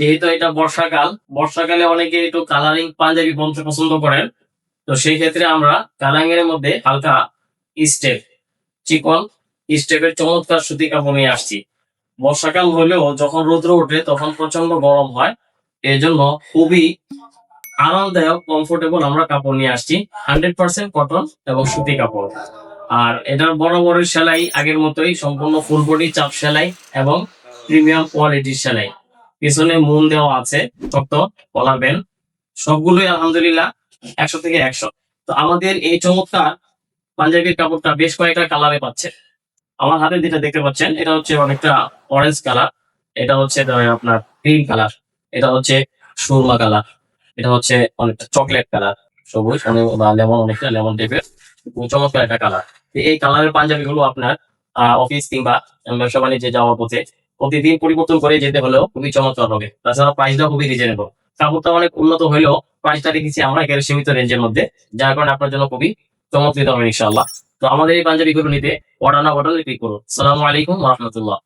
যেহেতু এটা বর্ষাকাল, বর্ষাকালে অনেকে একটু কালারিং পাঞ্জাবি পছন্দ করেন। তো সেই ক্ষেত্রে আমরা কালারিং এর মধ্যে হালকা স্টেপ, চিকন স্টেপের চমৎকার সুতি কাপড় নিয়ে আসছি। বর্ষাকাল হলেও যখন রৌদ্র ওঠে তখন প্রচন্ড গরম হয়, এই জন্য খুবই আরামদায়ক কমফোর্টেবল আমরা কাপড় নিয়ে আসছি। 100% কটন এবং সুতি কাপড়। আর এটার বরাবরের সেলাই আগের মতোই, সম্পূর্ণ ফুল বডি চাপ সেলাই এবং প্রিমিয়াম কোয়ালিটির সেলাই। পিছনে মুন দেওয়া আছে, শক্ত কলার বেল্ট, সবগুলোই আলহামদুলিল্লাহ 100 থেকে 100। তো আমাদের এই চমৎকার পাঞ্জাবির কাপড়টা বেশ কয়েকটা কালারে পাচ্ছে। আমার হাতে যেটা দেখতে পাচ্ছেন এটা হচ্ছে অনেকটা অরেঞ্জ কালার, এটা হচ্ছে ধরেন আপনার ক্রিম কালার, এটা হচ্ছে সুরমা কালার, এটা হচ্ছে অনেকটা চকলেট কালার, সবুজ অনেক বা লেমন, অনেকটা লেমন টাইপের চমৎকার একটা কালার। এই কালারের পাঞ্জাবি গুলো আপনার অফিস কিংবা ব্যবসা বাণিজ্যে যাওয়ার পথে প্রতিদিন পরিবর্তন করে যেতে হলেও খুবই চমৎকার হবে। তাছাড়া প্রাইসটাও খুবই রিজনেবল। কাপড়টা অনেক উন্নত হলেও প্রাইসটা রেখেছি আমরা একেবারে সীমিত রেঞ্জের মধ্যে, যার কারণে আপনার জন্য খুবই চমৎকৃত হবে ইনশাআল্লাহ। তো আমাদের এই পাঞ্জাবিগুলো নিতে অর্ডার না বাটনে ক্লিক করুন। আসসালামু আলাইকুম ওয়া রাহমাতুল্লাহ।